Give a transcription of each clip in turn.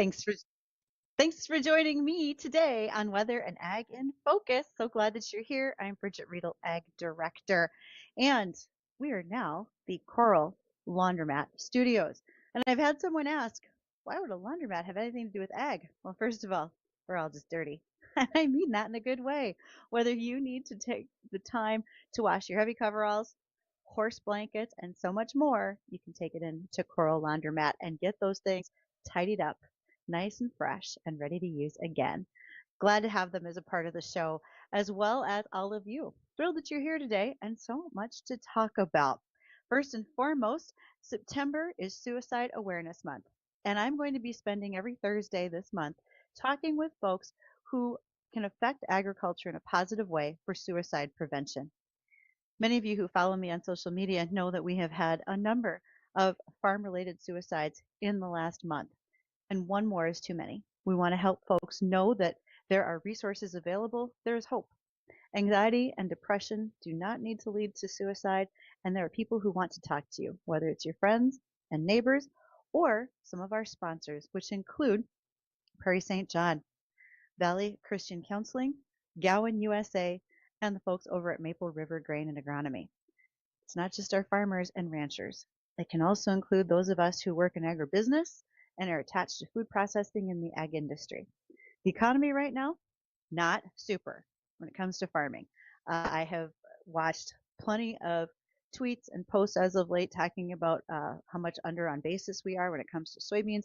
Thanks for thanks for joining me today on Weather and Ag in Focus. So glad that you're here. I'm Bridgette Readel, Ag Director, and we are now the Coral Laundromat Studios. And I've had someone ask, why would a laundromat have anything to do with ag? Well, first of all, we're all just dirty. And I mean that in a good way. Whether you need to take the time to wash your heavy coveralls, horse blankets, and so much more, you can take it into Coral Laundromat and get those things tidied up nice and fresh and ready to use again. Glad to have them as a part of the show, as well as all of you. Thrilled that you're here today and so much to talk about. First and foremost, September is Suicide Awareness Month, and I'm going to be spending every Thursday this month talking with folks who can affect agriculture in a positive way for suicide prevention. Many of you who follow me on social media know that we have had a number of farm-related suicides in the last month, and one more is too many. We want to help folks know that there are resources available. There is hope. Anxiety and depression do not need to lead to suicide, and there are people who want to talk to you, whether it's your friends and neighbors or some of our sponsors, which include Prairie St. John, Valley Christian Counseling, Gowan USA, and the folks over at Maple River Grain and Agronomy. It's not just our farmers and ranchers. It can also include those of us who work in agribusiness and are attached to food processing in the ag industry. The economy right now, not super when it comes to farming. I have watched plenty of tweets and posts as of late talking about how much under on basis we are when it comes to soybeans.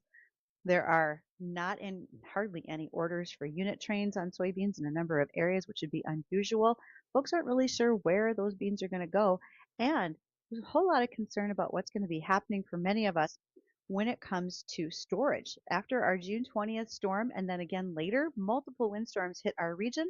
There are not in hardly any orders for unit trains on soybeans in a number of areas, which would be unusual. Folks aren't really sure where those beans are going to go. And there's a whole lot of concern about what's going to be happening for many of us when it comes to storage. After our June 20th storm, and then again later, multiple windstorms hit our region,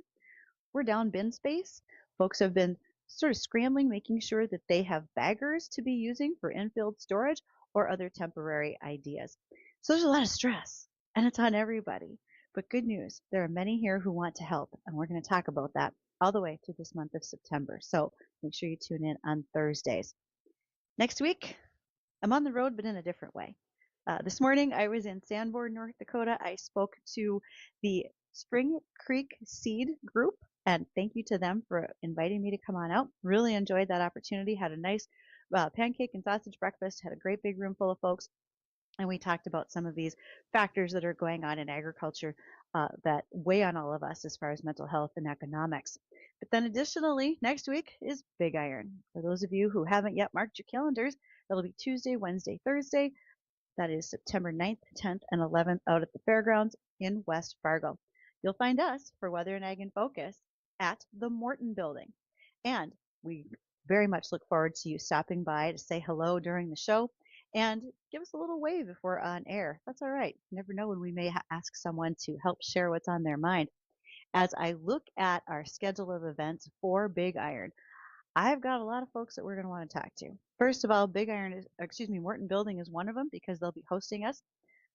we're down bin space. Folks have been sort of scrambling, making sure that they have baggers to be using for infield storage or other temporary ideas. So there's a lot of stress, and it's on everybody. But good news, there are many here who want to help, and we're going to talk about that all the way through this month of September. So make sure you tune in on Thursdays. Next week, I'm on the road, but in a different way. This morning, I was in Sanborn, North Dakota. I spoke to the Spring Creek Seed Group, and thank you to them for inviting me to come on out. Really enjoyed that opportunity. Had a nice pancake and sausage breakfast. Had a great big room full of folks, and we talked about some of these factors that are going on in agriculture that weigh on all of us as far as mental health and economics. But then additionally, next week is Big Iron. For those of you who haven't yet marked your calendars, that'll be Tuesday, Wednesday, Thursday. That is September 9th, 10th, and 11th out at the fairgrounds in West Fargo. You'll find us for Weather and Ag in Focus at the Morton Building. And we very much look forward to you stopping by to say hello during the show and give us a little wave if we're on air. That's all right. You never know when we may ask someone to help share what's on their mind. As I look at our schedule of events for Big Iron, I've got a lot of folks that we're going to want to talk to. First of all, Morton Building is one of them because they'll be hosting us.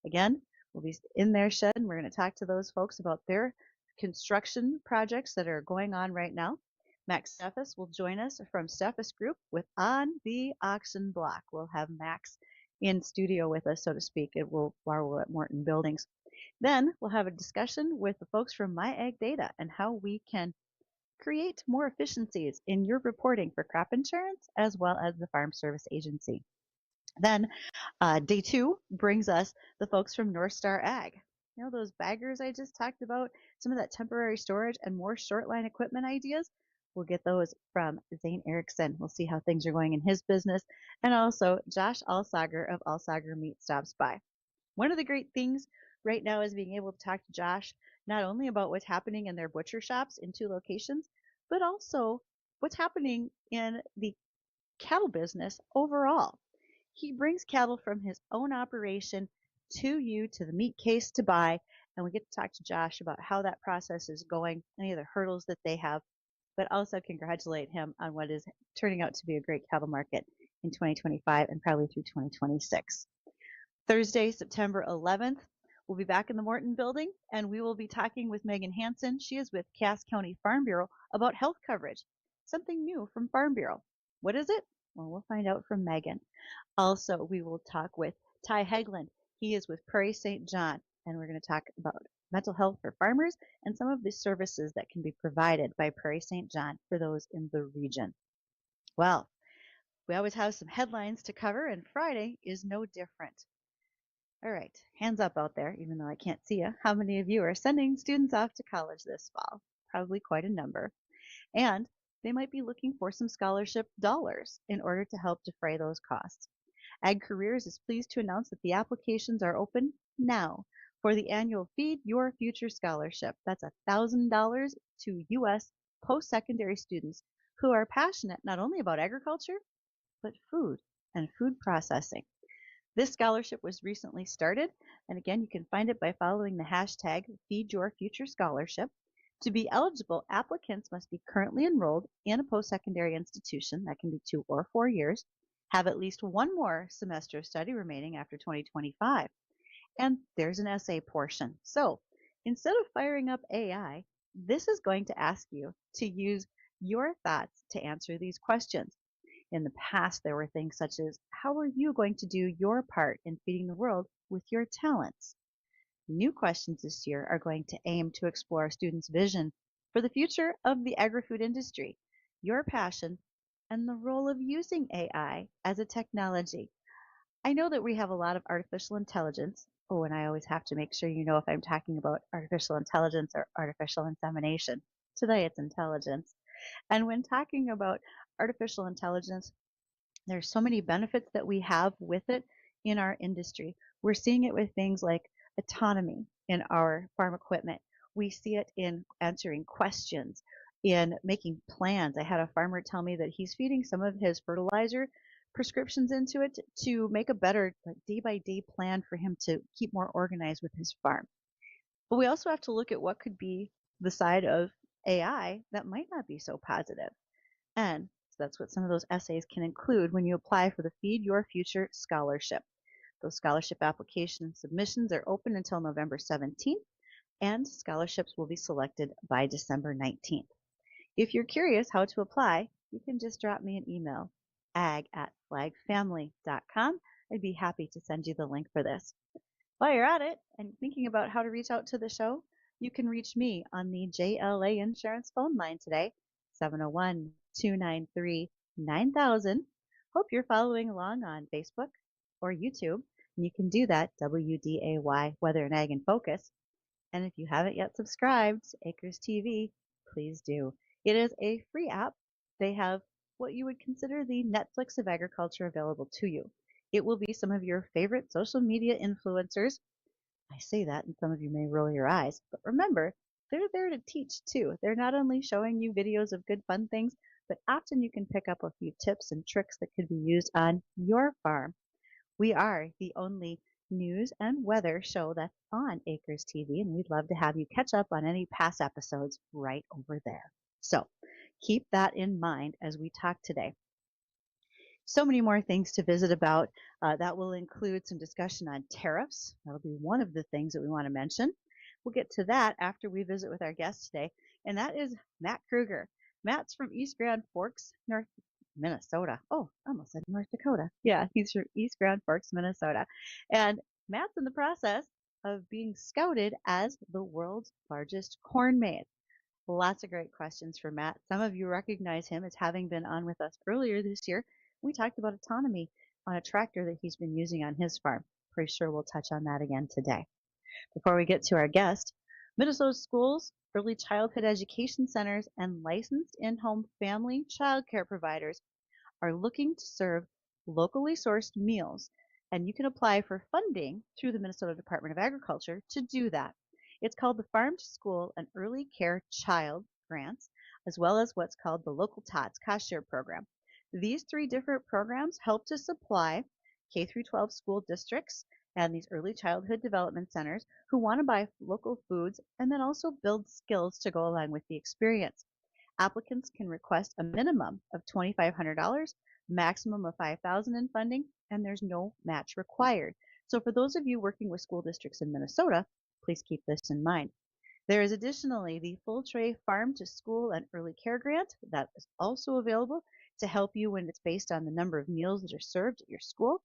Again, we'll be in their shed and we're going to talk to those folks about their construction projects that are going on right now. Max Steffes will join us from Steffes Group with On the Auction Block. We'll have Max in studio with us, so to speak, while we're at Morton Buildings. Then we'll have a discussion with the folks from My Ag Data and how we can create more efficiencies in your reporting for crop insurance as well as the Farm Service Agency. Then day 2 brings us the folks from North Star Ag. You know, those baggers I just talked about, some of that temporary storage and more short line equipment ideas. We'll get those from Zane Erickson. We'll see how things are going in his business. And also Josh Alsager of Alsager Meat stops by. One of the great things right now is being able to talk to Josh not only about what's happening in their butcher shops in 2 locations, but also what's happening in the cattle business overall. He brings cattle from his own operation to you, to the meat case to buy, and we get to talk to Josh about how that process is going, any of the hurdles that they have, but also congratulate him on what is turning out to be a great cattle market in 2025 and probably through 2026. Thursday, September 11th, we'll be back in the Morton Building, and we will be talking with Megan Hansen. She is with Cass County Farm Bureau about health coverage, something new from Farm Bureau. What is it? Well, we'll find out from Megan. Also, we will talk with Ty Hegland. He is with Prairie St. John. and we're going to talk about mental health for farmers and some of the services that can be provided by Prairie St. John for those in the region. Well, we always have some headlines to cover, and Friday is no different. All right, hands up out there, even though I can't see you. How many of you are sending students off to college this fall? Probably quite a number. And they might be looking for some scholarship dollars in order to help defray those costs. Ag Careers is pleased to announce that the applications are open now for the annual Feed Your Future Scholarship. That's $1,000 to U.S. post-secondary students who are passionate not only about agriculture, but food and food processing. This scholarship was recently started, and again, you can find it by following the hashtag #FeedYourFutureScholarship. To be eligible, applicants must be currently enrolled in a post-secondary institution, that can be 2 or 4 years, have at least one more semester of study remaining after 2025, and there's an essay portion. So instead of firing up AI, this is going to ask you to use your thoughts to answer these questions. In the past, there were things such as, how are you going to do your part in feeding the world with your talents? New questions this year are going to aim to explore students' vision for the future of the agri-food industry, your passion, and the role of using AI as a technology. I know that we have a lot of artificial intelligence. Oh, and I always have to make sure you know if I'm talking about artificial intelligence or artificial insemination. Today it's intelligence. And when talking about artificial intelligence, there's so many benefits that we have with it in our industry. We're seeing it with things like autonomy in our farm equipment. We see it in answering questions, in making plans. I had a farmer tell me that he's feeding some of his fertilizer prescriptions into it to make a better day by day plan for him to keep more organized with his farm. But we also have to look at what could be the side of AI that might not be so positive. And so that's what some of those essays can include when you apply for the Feed Your Future Scholarship. Those scholarship application submissions are open until November 17th, and scholarships will be selected by December 19th. If you're curious how to apply, you can just drop me an email, ag@flagfamily.com. I'd be happy to send you the link for this. While you're at it and thinking about how to reach out to the show, you can reach me on the JLA Insurance phone line today, 701-293-9000. Hope you're following along on Facebook or YouTube, and you can do that, WDAY, Weather and Ag in Focus. And if you haven't yet subscribed to Acres TV, please do. It is a free app. They have what you would consider the Netflix of agriculture available to you. It will be some of your favorite social media influencers. I say that, and some of you may roll your eyes, but remember, they're there to teach too. They're not only showing you videos of good fun things, but often you can pick up a few tips and tricks that could be used on your farm. We are the only news and weather show that's on Acres TV, and we'd love to have you catch up on any past episodes right over there. So keep that in mind as we talk today. So many more things to visit about. That will include some discussion on tariffs. That'll be one of the things that we want to mention. We'll get to that after we visit with our guest today, and that is Matt Kruger. Matt's from East Grand Forks, North Minnesota. Oh, I almost said North Dakota. Yeah, he's from East Grand Forks, Minnesota. And Matt's in the process of being scouted as the world's largest corn maze. Lots of great questions for Matt. Some of you recognize him as having been on with us earlier this year. We talked about autonomy on a tractor that he's been using on his farm. Pretty sure we'll touch on that again today. Before we get to our guest, Minnesota schools, early childhood education centers, and licensed in-home family child care providers are looking to serve locally sourced meals, and you can apply for funding through the Minnesota Department of Agriculture to do that. It's called the Farm to School and Early Care Child Grants, as well as what's called the Local TOTS Cost Share Program. These three different programs help to supply K through 12 school districts and these early childhood development centers who want to buy local foods and then also build skills to go along with the experience. Applicants can request a minimum of $2,500, maximum of $5,000 in funding, and there's no match required. So for those of you working with school districts in Minnesota, please keep this in mind. There is additionally the Full Tray Farm to School and Early Care Grant that is also available to help you when it's based on the number of meals that are served at your school.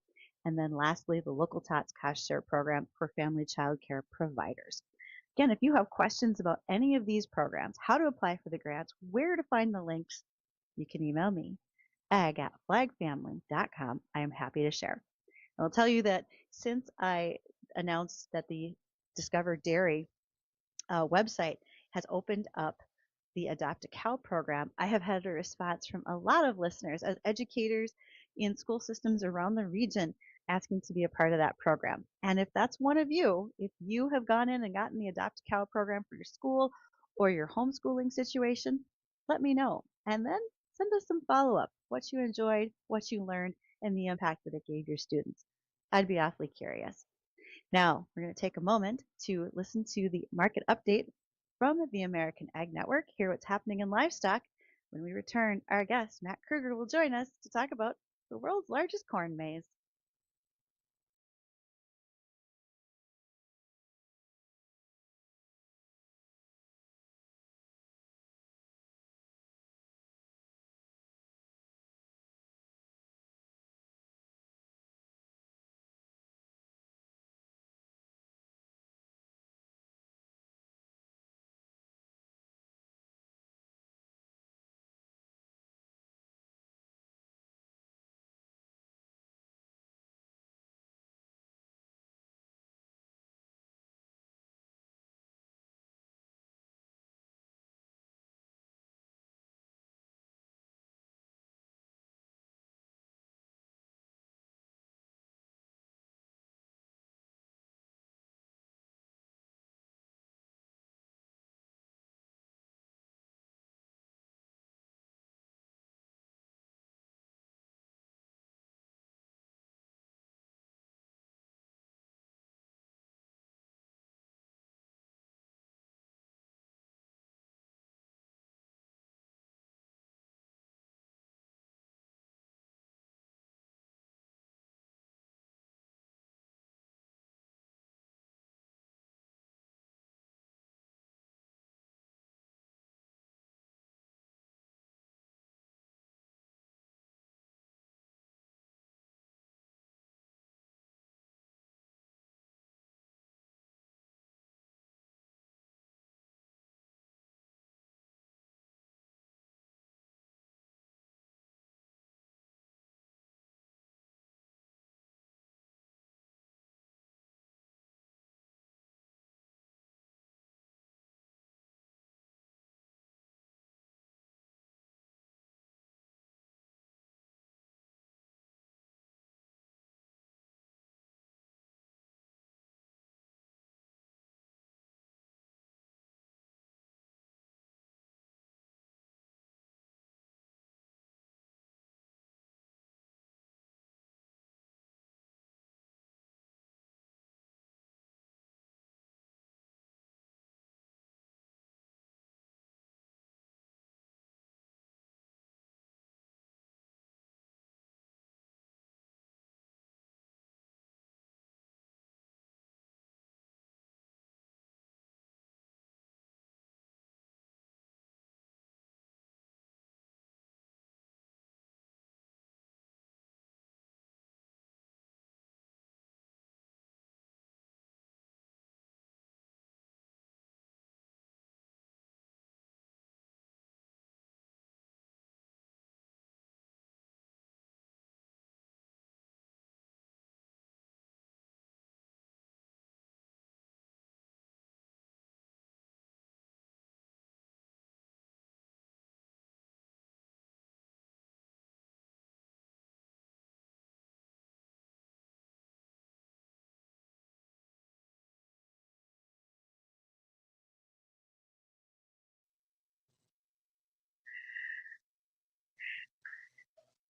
And then lastly, the Local Tots Cost Share Program for family child care providers. Again, if you have questions about any of these programs, how to apply for the grants, where to find the links, you can email me, ag@flagfamily.com. I am happy to share. And I'll tell you that since I announced that the Discover Dairy website has opened up the Adopt a Cow program, I have had a response from a lot of listeners as educators in school systems around the region asking to be a part of that program. And if that's one of you, if you have gone in and gotten the Adopt a Cow program for your school or your homeschooling situation, let me know. And then send us some follow up, what you enjoyed, what you learned, and the impact that it gave your students. I'd be awfully curious. Now, we're going to take a moment to listen to the market update from the American Ag Network, hear what's happening in livestock. When we return, our guest, Matt Kruger, will join us to talk about the world's largest corn maze.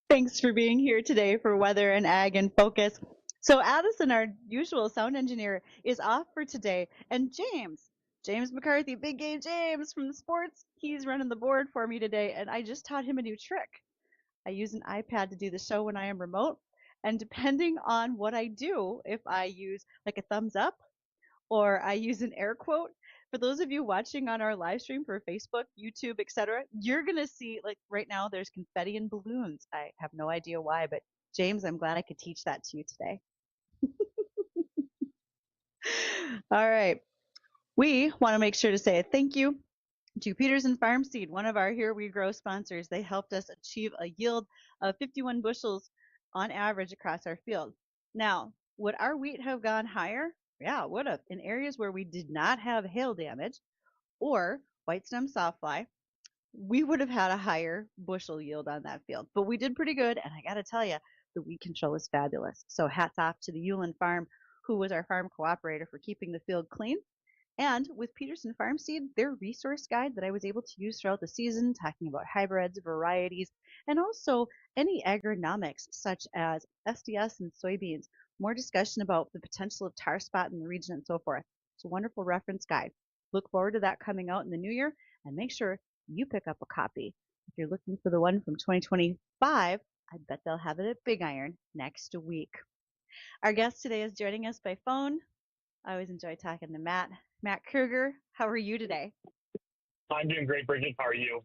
Thanks for being here today for Weather and Ag in Focus. So Addison, our usual sound engineer, is off for today, and James McCarthy, Big Game James from the sports, he's running the board for me today, and I just taught him a new trick. I use an iPad to do the show when I am remote, and depending on what I do, if I use like a thumbs up or I use an air quote, For those of you watching on our live stream for Facebook, YouTube, etc., you're going to see, like right now, there's confetti and balloons. I have no idea why, but James, I'm glad I could teach that to you today. All right. We want to make sure to say a thank you to Peterson Farm Seed, one of our Here We Grow sponsors. They helped us achieve a yield of 51 bushels on average across our field. Now, would our wheat have gone higher? Yeah, it would have. In areas where we did not have hail damage or white stem sawfly, we would have had a higher bushel yield on that field. But we did pretty good, and I got to tell you, the weed control was fabulous. So hats off to the Yulin Farm, who was our farm cooperator, for keeping the field clean. And with Peterson Farm Seed, their resource guide that I was able to use throughout the season, talking about hybrids, varieties, and also any agronomics such as SDS and soybeans, more discussion about the potential of tar spot in the region and so forth. It's a wonderful reference guide. Look forward to that coming out in the new year, and make sure you pick up a copy. If you're looking for the one from 2025, I bet they'll have it at Big Iron next week. Our guest today is joining us by phone. I always enjoy talking to Matt. Matt Kruger, how are you today? I'm doing great, Bridgette. How are you?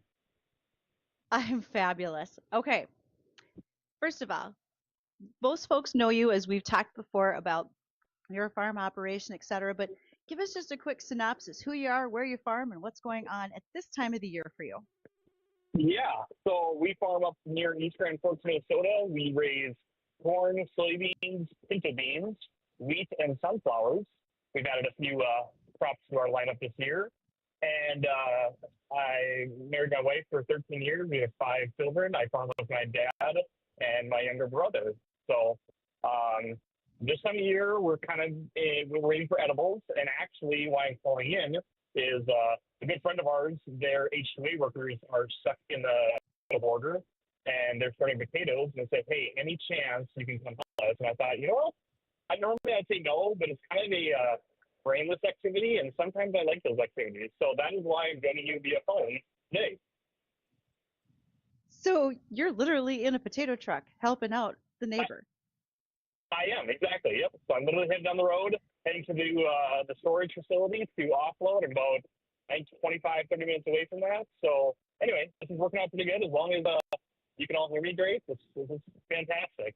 I'm fabulous. Okay, first of all, most folks know you as we've talked before about your farm operation, etc. But give us just a quick synopsis: who you are, where you farm, and what's going on at this time of the year for you. Yeah, so we farm up near East Grand Forks, Minnesota. We raise corn, soybeans, pinto beans, wheat, and sunflowers. We've added a few crops to our lineup this year. And I married my wife for 13 years. We have 5 children. I farm with my dad and my younger brother. So um, this time of year, we're kind of we're waiting for edibles. And actually, why I'm calling in is a good friend of ours, their H2A workers are stuck in the border and they're starting potatoes and said, hey, any chance you can come help us? And I thought, you know what? I normally I'd say no, but it's kind of a brainless activity, and sometimes I like those activities. So that is why I'm joining you via phone today. So you're literally in a potato truck helping out the I, neighbor. I am, exactly. Yep. So I'm literally heading down the road, heading to the storage facility to offload. I'm about, I think, 25, 30 minutes away from that. So anyway, this is working out pretty good. As long as you can all hear me great, this is fantastic.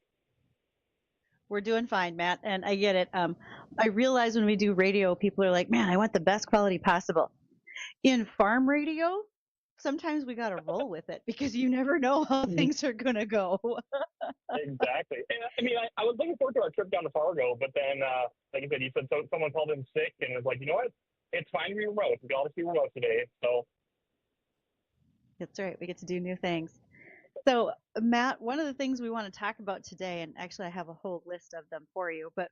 We're doing fine, Matt, and I get it. I realize when we do radio, people are like, "Man, I want the best quality possible." In farm radio, sometimes we got to roll with it because you never know how things are going to go. Exactly. And, I mean, I was looking forward to our trip down to Fargo, but then, like I said, you said someone called in sick, and it was like, you know what? It's fine to be remote. We got to be remote today. So, That's right. We get to do new things. So, Matt, one of the things we want to talk about today, and actually I have a whole list of them for you, but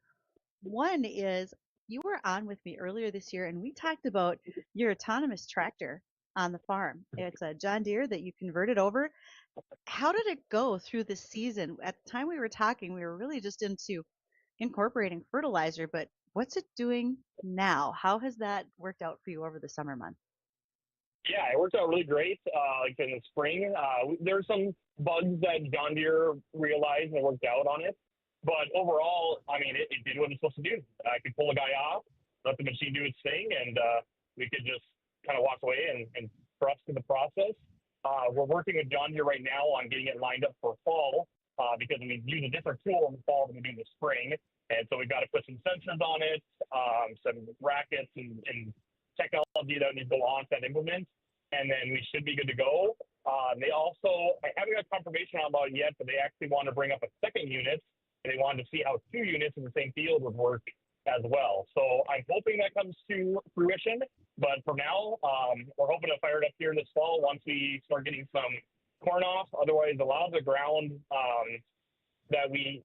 one is you were on with me earlier this year and we talked about your autonomous tractor on the farm. It's a John Deere that you converted over. How did it go through the season? At the time we were talking, we were really just into incorporating fertilizer, but what's it doing now? How has that worked out for you over the summer months? yeah, it worked out really great. Like in the spring, there were some bugs that John Deere realized and worked out on it. But overall, I mean, it did what it's supposed to do. I could pull a guy off, let the machine do its thing, and we could just kind of walk away and trust in the process. We're working with John Deere right now on getting it lined up for fall because we use a different tool in the fall than we do in the spring. And so we've got to put some sensors on it, some brackets and technology that needs to go on that implement, and then we should be good to go. They also, I haven't got confirmation on about it yet, but they actually want to bring up a second unit, and they wanted to see how 2 units in the same field would work as well. So I'm hoping that comes to fruition, but for now, we're hoping to fire it up here this fall once we start getting some corn off. Otherwise, a lot of the ground that we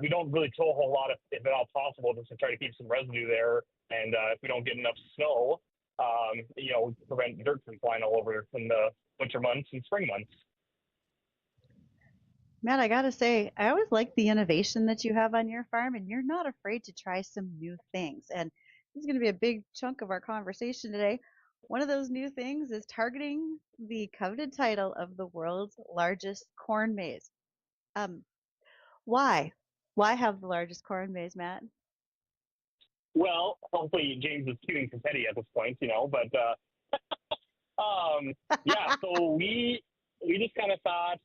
don't really till a whole lot, if at all possible, just to try to keep some residue there. And if we don't get enough snow, prevent dirt from flying all over in the winter months and spring months. Matt, I gotta say, I always like the innovation that you have on your farm, and you're not afraid to try some new things. And this is going to be a big chunk of our conversation today. One of those new things is targeting the coveted title of the world's largest corn maze. Um, why? Why have the largest corn maze, Matt? Well, hopefully James is shooting confetti at this point, but um, yeah. So we just kind of thought,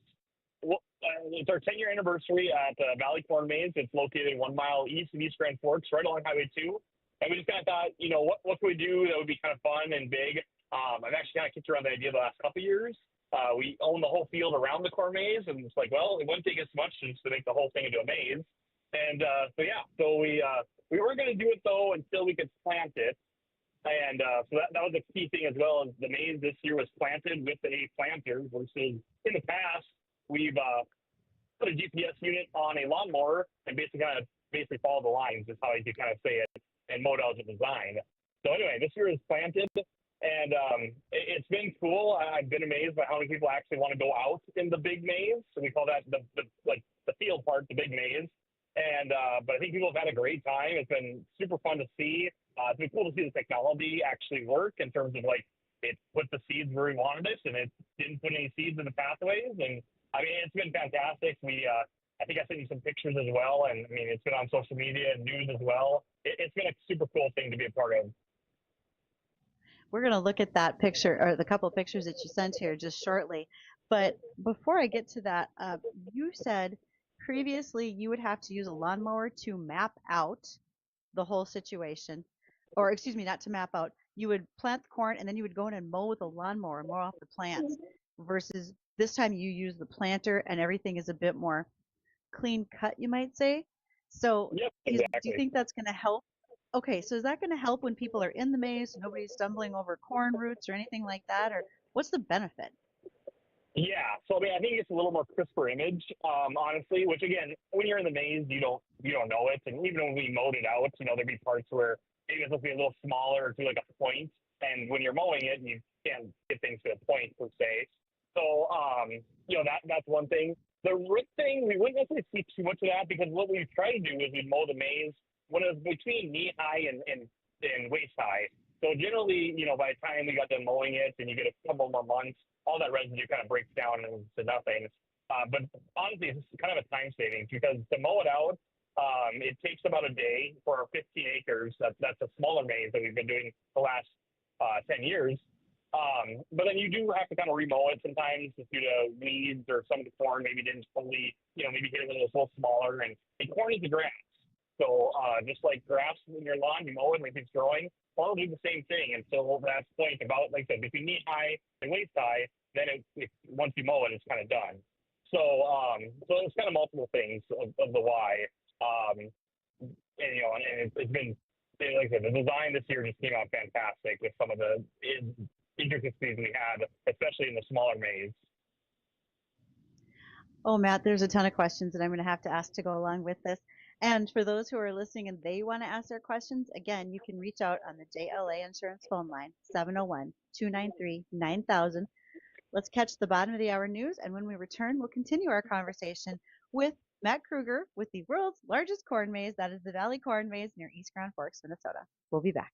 well, it's our 10-year anniversary at Valley Corn Maze. It's located 1 mile east of East Grand Forks, right along Highway 2. And we just kind of thought, what can we do that would be kind of fun and big? I've actually kind of kicked around the idea the last couple of years. We own the whole field around the corn maze, and it's like, well, it wouldn't take us much just to make the whole thing into a maze. And so yeah, so we were going to do it though until we could plant it. And so that was a key thing as well. As the maze this year was planted with a planter versus in the past we've put a GPS unit on a lawnmower and basically follow the lines is how I could kind of say it and mowed out the design. So anyway, this year is planted and it's been cool. I've been amazed by how many people actually want to go out in the big maze. So we call that the like the field part, the big maze. And but I think people have had a great time. It's been super fun to see. It's been cool to see the technology actually work in terms of like it put the seeds where we wanted it, and it didn't put any seeds in the pathways. And I mean, it's been fantastic. I think I sent you some pictures as well, and I mean, it's been on social media and news as well. It's been a super cool thing to be a part of. We're going to look at that picture or the couple of pictures that you sent here just shortly. But before I get to that, you said previously you would have to use a lawnmower to map out the whole situation. Or, excuse me, not to map out. You would plant the corn and then you would go in and mow with a lawnmower, mow off the plants, versus this time you use the planter and everything is a bit more clean cut, you might say. So, Yep, do you exactly. think that's going to help? Okay, so is that going to help when people are in the maze, so nobody's stumbling over corn roots or anything like that? Or what's the benefit? Yeah, so I mean, I think it's a little more crisper image, honestly. Which again, when you're in the maze, you don't know it, and even when we mowed it out, there'd be parts where maybe it's supposed to be a little smaller to like a point, and when you're mowing it, you can't get things to a point per se. So, that's one thing. The root thing, we wouldn't necessarily see too much of that because what we try to do is we mow the maze when it's between knee high and waist high. So generally, by the time we got done mowing it, and you get a couple more months all that residue kind of breaks down into nothing. But honestly, it's kind of a time savings because to mow it out, it takes about a day for our 15 acres. That's a smaller maze that we've been doing the last 10 years. But then you do have to kind of remow it sometimes due to weeds or some of the corn maybe didn't fully, maybe hit it when it was a little smaller. And corn is the grass. So just like grass in your lawn, you mow it when it's growing. Well, it'll do the same thing until that point about, like I said, between knee high and waist high, then once you mow it, it's kind of done. So, so it's kind of multiple things of the why. And it's been, like I said, the design this year just came out fantastic with some of the intricacies we had, especially in the smaller maze. Oh, Matt, there's a ton of questions that I'm going to have to ask to go along with this. And for those who are listening and they want to ask their questions, again, you can reach out on the JLA Insurance phone line, 701-293-9000. Let's catch the bottom of the hour news. And when we return, we'll continue our conversation with Matt Kruger with the world's largest corn maze. That is the Valley Corn Maze near East Grand Forks, Minnesota. We'll be back.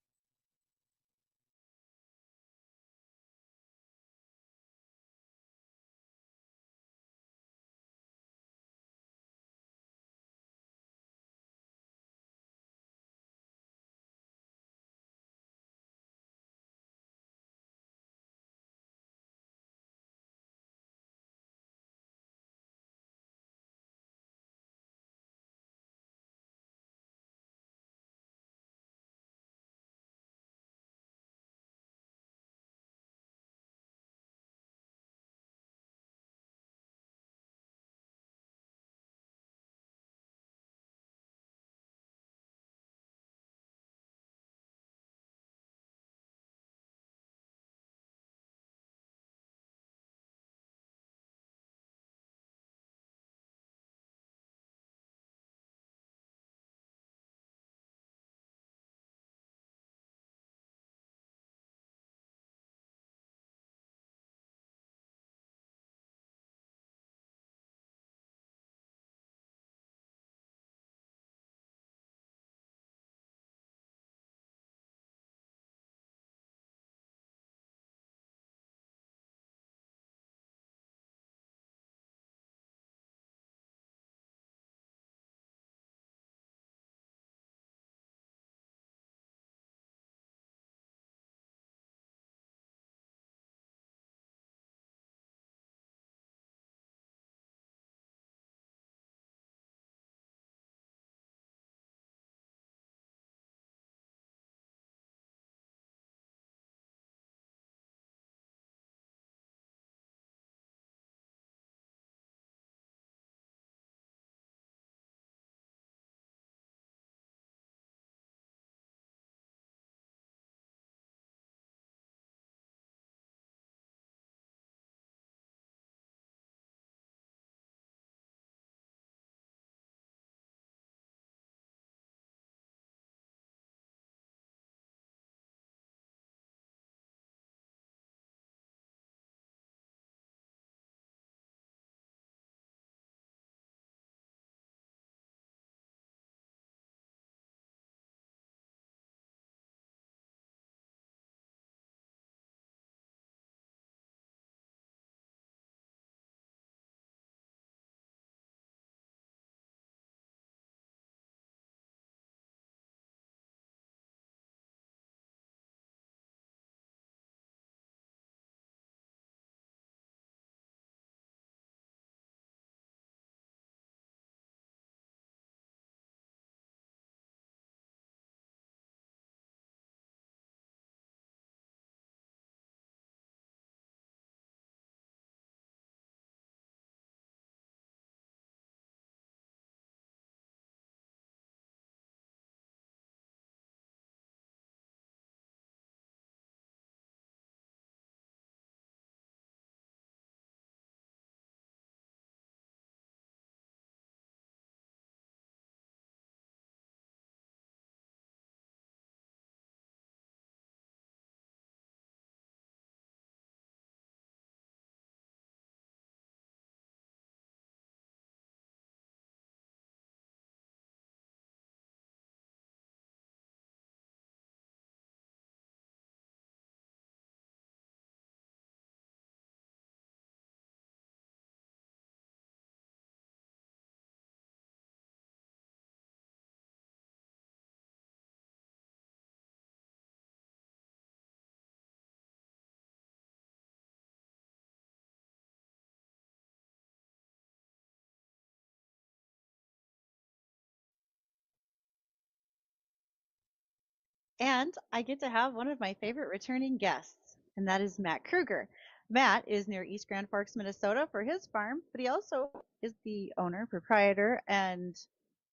And I get to have one of my favorite returning guests, and that is Matt Kruger. Matt is near East Grand Forks, Minnesota for his farm, but he also is the owner, proprietor, and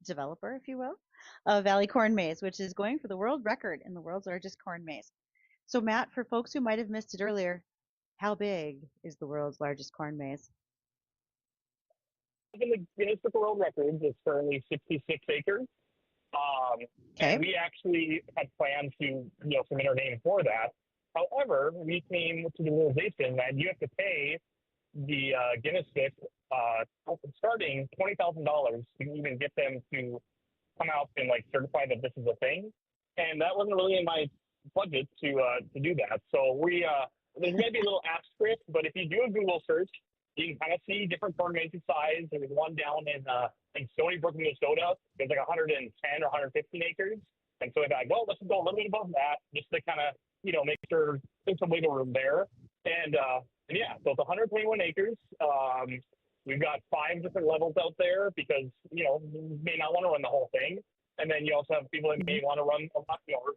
developer, if you will, of Valley Corn Maze, which is going for the world record in the world's largest corn maze. So, Matt, for folks who might have missed it earlier, how big is the world's largest corn maze? In the Guinness Book of World Records, it's currently 66 acres. And Okay. we actually had planned to, submit our name for that. However, we came to the realization that you have to pay the Guinness Book starting $20,000 to even get them to come out and like certify that this is a thing. And that wasn't really in my budget to do that. So there's going to be a little asterisk, but if you do a Google search, you can kind of see different corn mazes size. There's one down in Stony Brook, Minnesota. There's like 110 or 115 acres. And so they're like, well, let's go a little bit above that just to kind of, make sure there's some wiggle room there. And yeah, so it's 121 acres. We've got 5 different levels out there because, you may not want to run the whole thing. And then you also have people that may Mhm. want to run a lot more.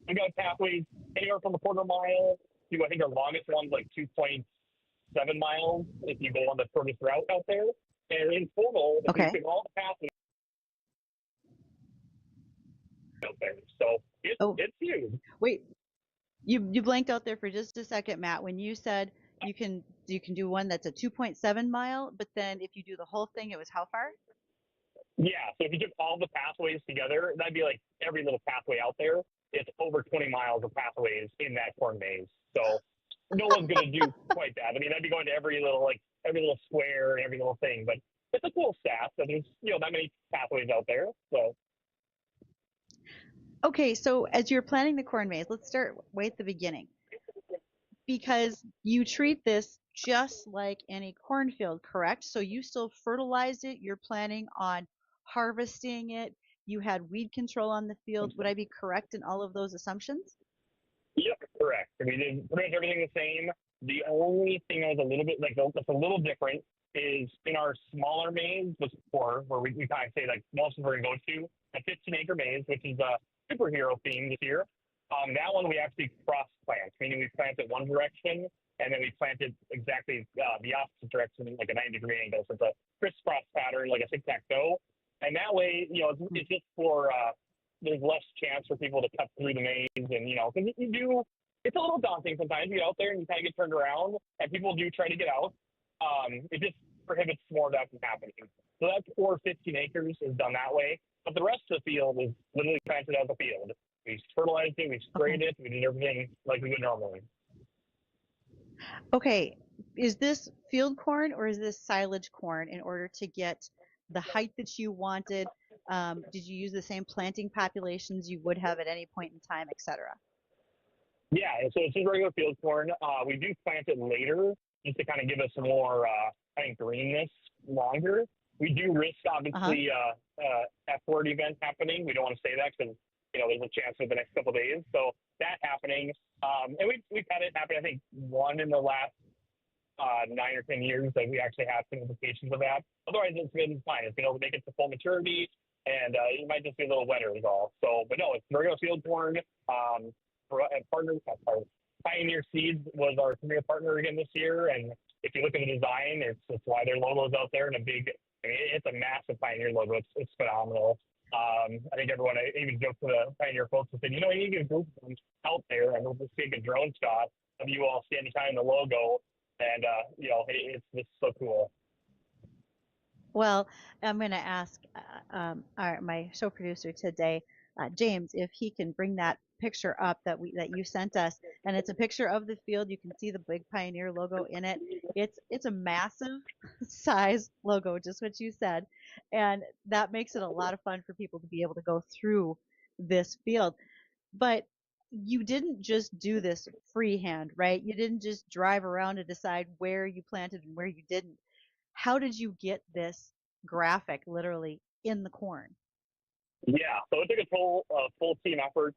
We've got pathways anywhere from a quarter mile to, I think our longest one's like 2.7 miles if you go on the shortest route out there. And in total, if we Okay. took all the pathways out there, so Oh, it's huge. wait. You blanked out there for just a second, Matt, when you said you can do one that's a 2.7 mile, but then if you do the whole thing, it was how far? Yeah, so if you took all the pathways together, that'd be like every little pathway out there. It's over 20 miles of pathways in that corn maze. So no one's gonna do quite that. I mean, that'd be going to every little square and every little thing. But it's a cool stat that there's that many pathways out there. So Okay, so as you're planning the corn maze, let's start way at the beginning because you treat this just like any cornfield, correct? So you still fertilize it, you're planning on harvesting it, you had weed control on the field. Would I be correct in all of those assumptions? yep, correct. We did pretty much everything the same. The only thing that was a little bit that's a little different is in our smaller maze, before where we kind of say like most of we're gonna go to a 15-acre maze, which is a superhero theme this year. That one we actually cross plant, meaning we planted one direction and then we planted exactly the opposite direction, like a 90-degree angle. So it's a crisscross pattern, like a tic-tac-toe. And that way, it's just for there's less chance for people to cut through the maze, and because you do, it's a little daunting sometimes. You get out there and you kind of get turned around, and people do try to get out. It just prohibits more of that from happening. So that core 15 acres is done that way, but the rest of the field is literally planted as a field. We fertilized it, we Okay. sprayed it, we did everything like we would normally. Okay, is this field corn or is this silage corn in order to get the height that you wanted? Did you use the same planting populations you would have at any point in time, et cetera? Yeah, and so it's just regular field corn. We do plant it later just to kind of give us some more, I think, greenness longer. We do risk, Uh-huh. obviously, F-word event happening. We don't want to say that because, there's a chance for the next couple of days. So that happening. And we've had it happen, I think, one in the last 9 or 10 years that we actually have some implications of that. Otherwise, it's been fine. It's been able to make it to full maturity, and it might just be a little wetter is all. So, but no, it's regular field corn. Pioneer Seeds was our premier partner again this year, and if you look at the design, it's why their logo's out there in a big. I mean, it's a massive Pioneer logo. It's phenomenal. I think everyone, I even joked to the Pioneer folks and said, you need to get a group of them out there, and we'll just take a drone shot of you all standing behind the logo, and it's just so cool. Well, I'm going to ask my show producer today, James, if he can bring that picture up that you sent us, and it's a picture of the field. You can see the big Pioneer logo in it. It's a massive size logo, just what you said, and that makes it a lot of fun for people to be able to go through this field. But you didn't just do this freehand, right? You didn't just drive around and decide where you planted and where you didn't. How did you get this graphic literally in the corn? Yeah, so it took a full team effort.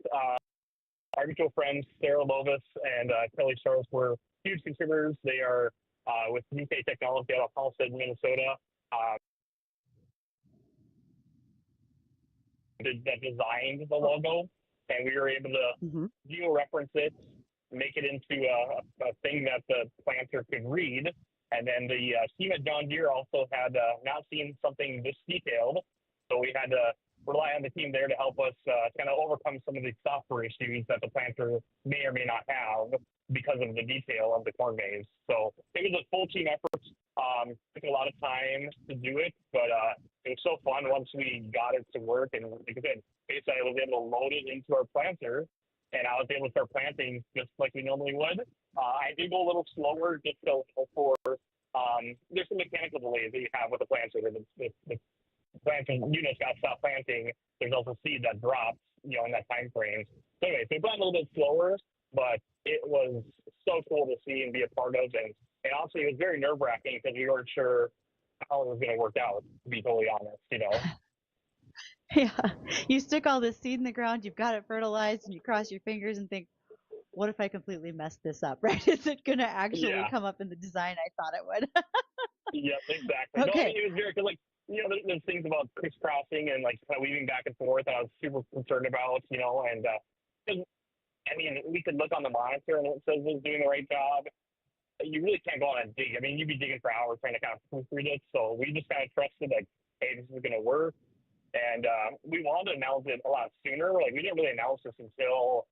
Our mutual friends, Sarah Lovis and Kelly Charles, were huge contributors. They are with UK Technology out of Halstead, Minnesota. Uh, that designed the logo. and we were able to Hmm. geo-reference it, make it into a thing that the planter could read. And then the team at John Deere also had not seen something this detailed, so we had to rely on the team there to help us kind of overcome some of the software issues that the planter may or may not have because of the detail of the corn maze. So it was a full team effort. Took a lot of time to do it, but it was so fun once we got it to work. And like I said, basically I was able to load it into our planter, and I was able to start planting just like we normally would. I did go a little slower just so for there's some mechanical delays that you have with the planter. The planting units got to stop planting. There's also seed that drops, in that time frame. So anyway, so it went a little bit slower, but it was so cool to see and be a part of. And honestly, it was very nerve wracking because we weren't sure how it was going to work out, to be totally honest. Yeah. You stick all this seed in the ground, you've got it fertilized, and you cross your fingers and think, what if I completely messed this up, right? Is it going to actually Yeah. come up in the design I thought it would? Yep, exactly. No, I Okay. mean, it was very, cause there's things about crisscrossing and like kind of weaving back and forth that I was super concerned about, and, 'cause, I mean, we could look on the monitor and it says it's doing the right job. You really can't go on and dig. I mean, you'd be digging for hours trying to kind of proofread it. So we just kind of trusted like, hey, this is going to work. And we wanted to announce it a lot sooner. Like we didn't really announce this until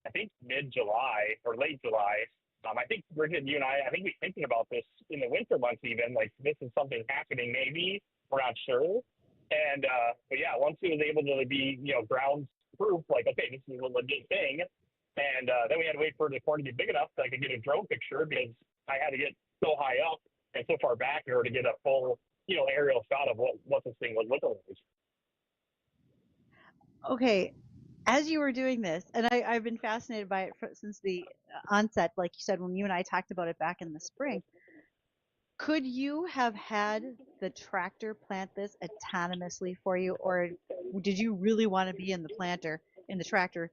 I think mid-July or late July. I think Bridgette, you and I think we were thinking about this in the winter months even. Like this is something happening, maybe we're not sure. And but yeah, once it was able to be ground proof, like okay, this is a legit thing. And then we had to wait for the corn to get big enough so I could get a drone picture because I had to get so high up and so far back in order to get a full aerial shot of what this thing was looking like. Okay. As you were doing this, and I've been fascinated by it since the onset, like you said, when you and I talked about it back in the spring, could you have had the tractor plant this autonomously for you, or did you really want to be in the tractor,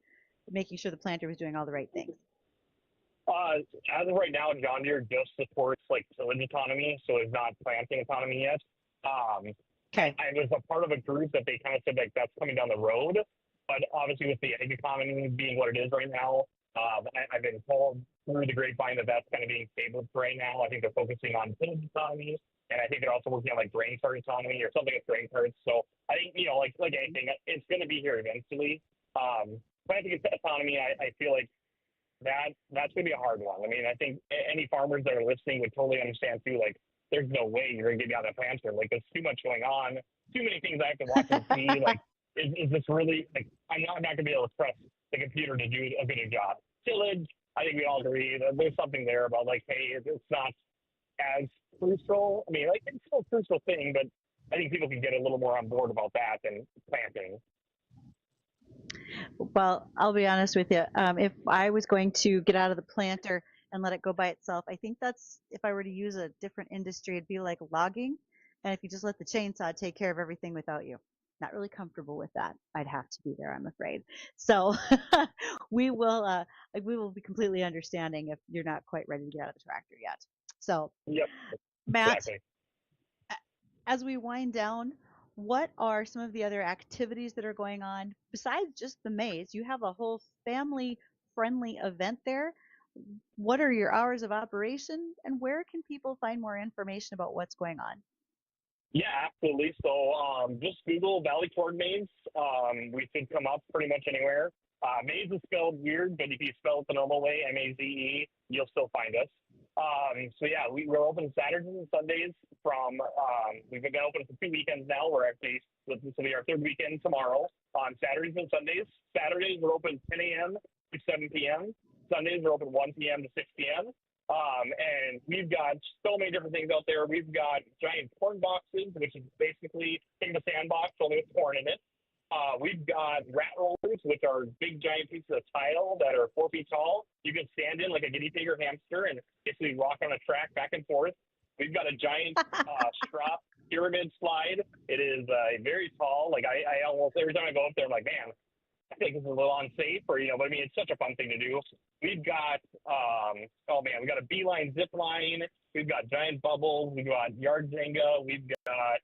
making sure the planter was doing all the right things? As of right now, John Deere just supports like tillage autonomy, so it's not planting autonomy yet. Okay. I was a part of a group that they kind of said like that's coming down the road, but obviously with the egg economy being what it is right now, I've been told through the grapevine that that's kind of being tabled right now. I think they're focusing on tillage autonomy, and I think they're also working on like grain cart autonomy or something with grain carts. So I think like anything, it's going to be here eventually. Planting autonomy, I feel like that's going to be a hard one. I mean, I think any farmers that are listening would totally understand too. Like, there's no way you're going to get me on that planter. Like, there's too much going on, too many things I have to watch and see. Like, is this really like I'm not going to be able to trust the computer to do a good job. Tillage, I think we all agree that there's something there about like, hey, it's not as crucial. I mean, like it's still a crucial thing, but I think people can get a little more on board about that than planting. Well, I'll be honest with you. If I was going to get out of the planter and let it go by itself, I think that's if I were to use a different industry, it'd be like logging. And if you just let the chainsaw take care of everything without you, not really comfortable with that. I'd have to be there, I'm afraid. So we will we will be completely understanding if you're not quite ready to get out of the tractor yet. So Yep, Matt, exactly. as we wind down, what are some of the other activities that are going on besides just the maze? You have a whole family friendly event there. What are your hours of operation and where can people find more information about what's going on? Yeah, absolutely. So just Google Valley Corn Maze. We should come up pretty much anywhere. Maze is spelled weird, but if you spell it the normal way, Maze, you'll still find us. So yeah, we're open Saturdays and Sundays we've been open for 2 weekends now. This will be our third weekend tomorrow on Saturdays and Sundays. Saturdays we're open 10 a.m. to 7 p.m. Sundays we're open 1 p.m. to 6 p.m. And we've got so many different things out there. We've got giant corn boxes, which is basically think of a sandbox only with corn in it. We've got rat rollers, which are big giant pieces of tile that are 4 feet tall. You can stand in like a guinea pig or hamster and basically walk on a track back and forth. We've got a giant strap pyramid slide. It is very tall. Like I almost every time I go up there, I'm like, man, I think this is a little unsafe, but I mean, it's such a fun thing to do. We've got, we got a beeline zip line. We've got giant bubbles. We've got yard Jenga. We've got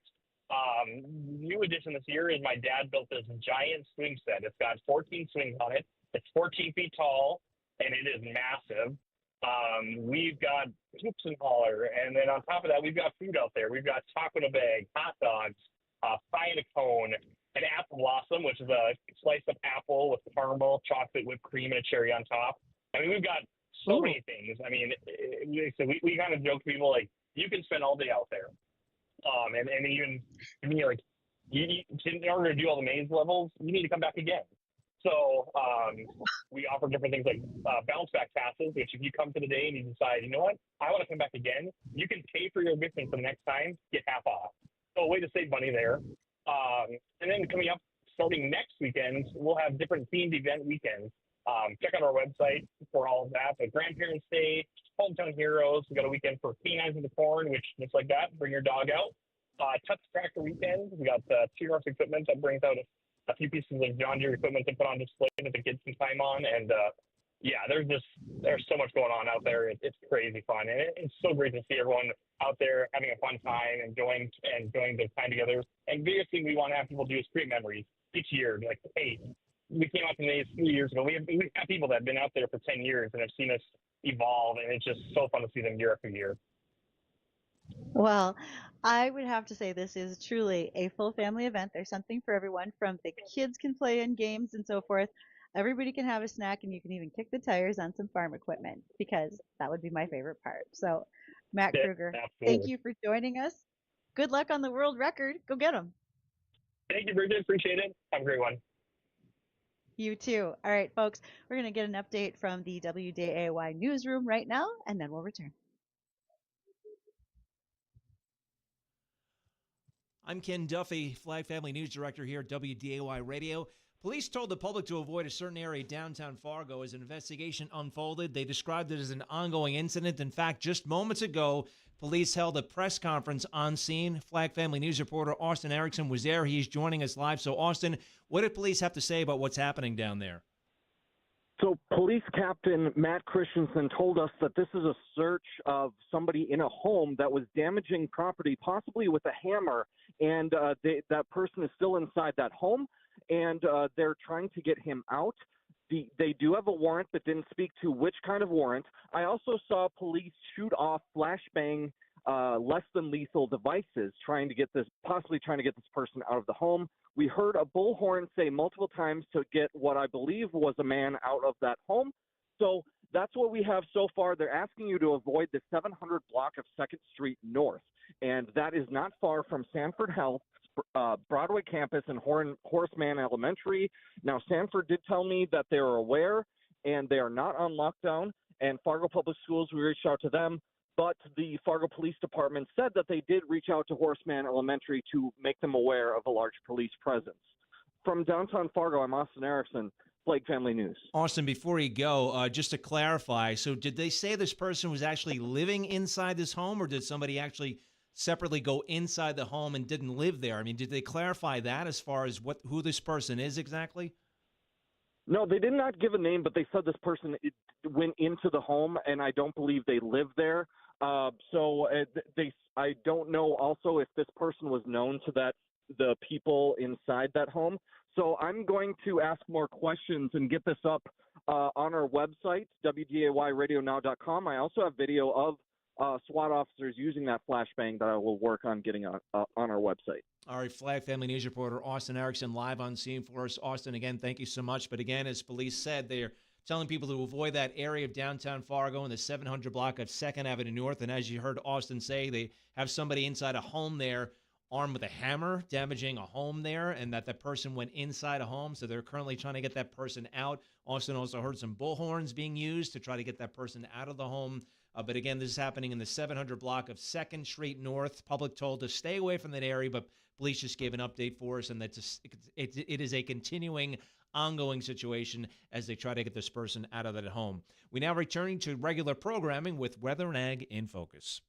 New addition this year is my dad built this giant swing set. It's got 14 swings on it. It's 14 feet tall, and it is massive. We've got hoops and holler, and then on top of that, we've got food out there. We've got taco in a bag, hot dogs, pie in a cone, an apple blossom, which is a sliced up apple with caramel, chocolate, whipped cream, and a cherry on top. I mean, we've got so Ooh. many things. I mean, so we kind of joke to people like, you can spend all day out there. And even to me, like, in order to do all the maze levels, you need to come back again. So we offer different things like bounce back passes, which if you come to the day and you decide, you know what, I want to come back again, you can pay for your admission for the next time, get half off. So a way to save money there. And then coming up, starting next weekend, we'll have different themed event weekends. Check out our website for all of that. But Grandparents' Day, Hometown Heroes, we got a weekend for Canines in the Corn, which just like that, bring your dog out. Touch Tractor Weekend, we got T-Ross equipment that brings out a few pieces of John Deere equipment to put on display that the kids can time on. And yeah, there's so much going on out there. It's crazy fun, and it's so great to see everyone out there having a fun time, enjoying the time together. And biggest thing we want to have people do is create memories each year. Like, hey, we came out to Maze 3 years ago. We have people that have been out there for 10 years and have seen us evolve, and it's just so fun to see them year after year. Well, I would have to say this is truly a full family event. There's something for everyone, from the kids can play in games and so forth. Everybody can have a snack, and you can even kick the tires on some farm equipment, because that would be my favorite part. So, Matt Yeah, Kruger, thank absolutely. you for joining us. Good luck on the world record. Go get them. Thank you, Bridget. Appreciate it. Have a great one. You too. All right, folks, we're going to get an update from the WDAY newsroom right now, and then we'll return. I'm Ken Duffy, Flag Family News Director here at WDAY Radio. Police told the public to avoid a certain area downtown Fargo as an investigation unfolded. They described it as an ongoing incident. In fact, just moments ago, police held a press conference on scene. Flag Family News reporter Austin Erickson was there. He's joining us live. So, Austin, what did police have to say about what's happening down there? So Police Captain Matt Christensen told us that this is a search of somebody in a home that was damaging property, possibly with a hammer, and that person is still inside that home, and they're trying to get him out. They do have a warrant, but didn't speak to which kind of warrant. I also saw police shoot off flashbang less than lethal devices, possibly trying to get this person out of the home. We heard a bullhorn say multiple times to get what I believe was a man out of that home. So that's what we have so far. They're asking you to avoid the 700 block of 2nd Street North, and that is not far from Sanford Health, Broadway campus, and Horace Mann Elementary. Now, Sanford did tell me that they are aware and they are not on lockdown, and Fargo Public Schools, we reached out to them. But the Fargo Police Department said that they did reach out to Horace Mann Elementary to make them aware of a large police presence. From downtown Fargo, I'm Austin Erickson, Flag Family News. Austin, before you go, just to clarify, so did they say this person was actually living inside this home, or did somebody actually separately go inside the home and didn't live there? I mean, did they clarify that as far as who this person is exactly? No, they did not give a name, but they said this person went into the home, and I don't believe they live there. I don't know also if this person was known to the people inside that home. So I'm going to ask more questions and get this up on our website, WDAYradionow.com. I also have video of SWAT officers using that flashbang that I will work on getting on our website. All right, Flag Family News reporter Austin Erickson live on scene for us. Austin, again, thank you so much. But again, as police said, they're telling people to avoid that area of downtown Fargo in the 700 block of 2nd Avenue North. And as you heard Austin say, they have somebody inside a home there armed with a hammer damaging a home there, and that person went inside a home. So they're currently trying to get that person out. Austin also heard some bullhorns being used to try to get that person out of the home. But again, this is happening in the 700 block of 2nd Street North. Public told to stay away from that area, but police just gave an update for us, and that it is a continuing, ongoing situation as they try to get this person out of that home. We now returning to regular programming with Weather and Ag in Focus.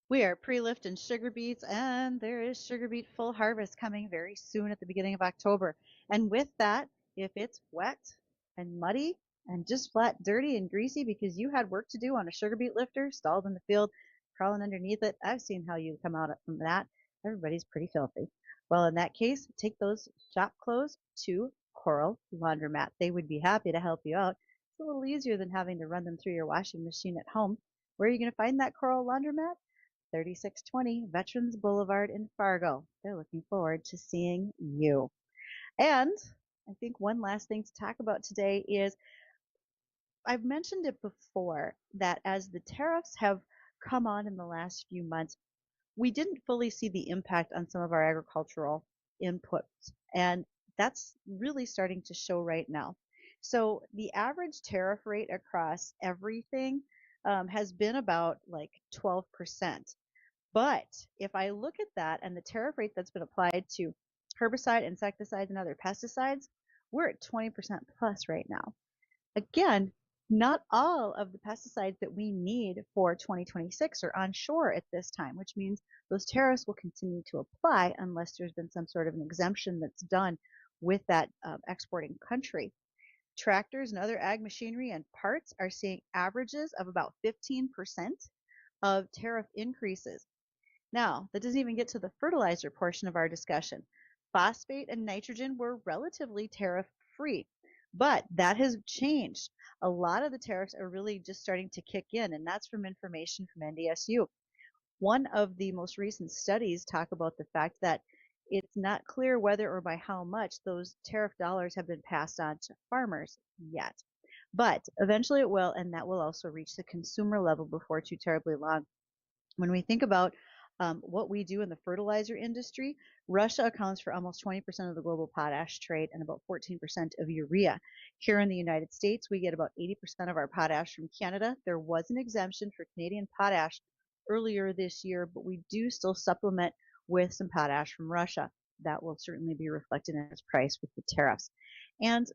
We are pre-lifting sugar beets, and there is sugar beet full harvest coming very soon at the beginning of October. And with that, if it's wet and muddy and just flat dirty and greasy because you had work to do on a sugar beet lifter stalled in the field, crawling underneath it, I've seen how you come out from that. Everybody's pretty filthy. Well, in that case, take those shop clothes to Coral Laundromat. They would be happy to help you out. It's a little easier than having to run them through your washing machine at home. Where are you going to find that Coral Laundromat? 3620 Veterans Boulevard in Fargo. They're looking forward to seeing you. And I think one last thing to talk about today is I've mentioned it before that as the tariffs have come on in the last few months, we didn't fully see the impact on some of our agricultural inputs. And that's really starting to show right now. So the average tariff rate across everything has been about like 12%. But if I look at that and the tariff rate that's been applied to herbicide, insecticides, and other pesticides, we're at 20% plus right now. Again, not all of the pesticides that we need for 2026 are onshore at this time, which means those tariffs will continue to apply unless there's been some sort of an exemption that's done with that exporting country. Tractors and other ag machinery and parts are seeing averages of about 15% of tariff increases. Now, that doesn't even get to the fertilizer portion of our discussion. Phosphate and nitrogen were relatively tariff free, but that has changed. A lot of the tariffs are really just starting to kick in, and that's from information from NDSU. One of the most recent studies talk about the fact that it's not clear whether or by how much those tariff dollars have been passed on to farmers yet. But eventually it will, and that will also reach the consumer level before too terribly long. When we think about what we do in the fertilizer industry, Russia accounts for almost 20% of the global potash trade and about 14% of urea. Here in the United States, we get about 80% of our potash from Canada. There was an exemption for Canadian potash earlier this year, but we do still supplement with some potash from Russia. That will certainly be reflected in its price with the tariffs. And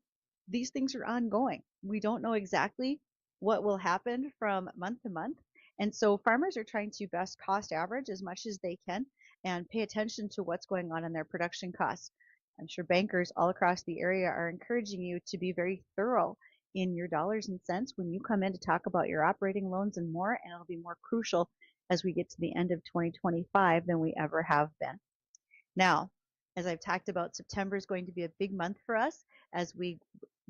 these things are ongoing. We don't know exactly what will happen from month to month. And so farmers are trying to best cost average as much as they can and pay attention to what's going on in their production costs. I'm sure bankers all across the area are encouraging you to be very thorough in your dollars and cents when you come in to talk about your operating loans and more, and it'll be more crucial as we get to the end of 2025 than we ever have been. Now, as I've talked about, September is going to be a big month for us as we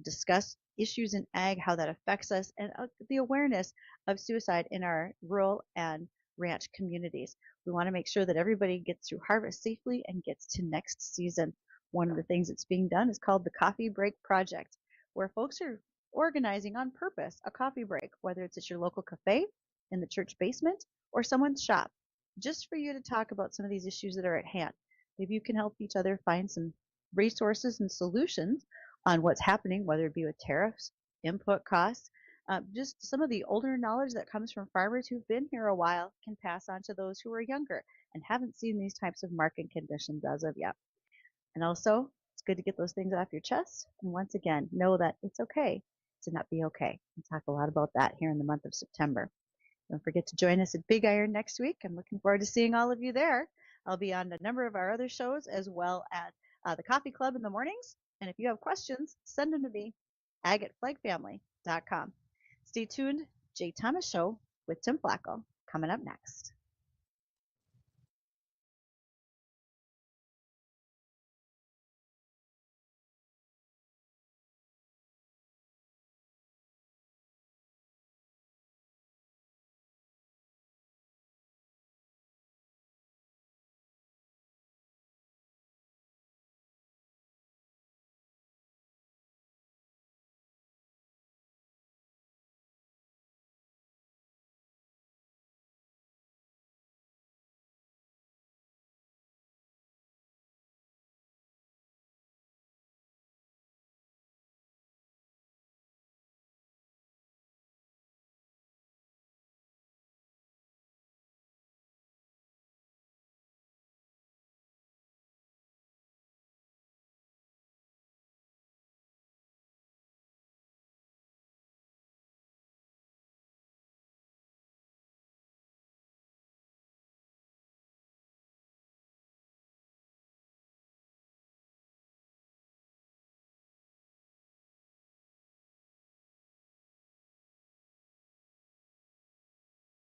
discuss issues in ag, how that affects us, and the awareness of suicide in our rural and ranch communities. We want to make sure that everybody gets through harvest safely and gets to next season. One of the things that's being done is called the Coffee Break Project, where folks are organizing on purpose a coffee break, whether it's at your local cafe, in the church basement, or someone's shop, just for you to talk about some of these issues that are at hand. Maybe you can help each other find some resources and solutions on what's happening, whether it be with tariffs, input costs, just some of the older knowledge that comes from farmers who've been here a while can pass on to those who are younger and haven't seen these types of market conditions as of yet. And also, it's good to get those things off your chest. And once again, know that it's okay to not be okay. We'll talk a lot about that here in the month of September. Don't forget to join us at Big Iron next week. I'm looking forward to seeing all of you there. I'll be on a number of our other shows as well as the Coffee Club in the mornings. And if you have questions, send them to me, ag@flagfamily.com. Stay tuned. Jay Thomas Show with Tim Flacco coming up next.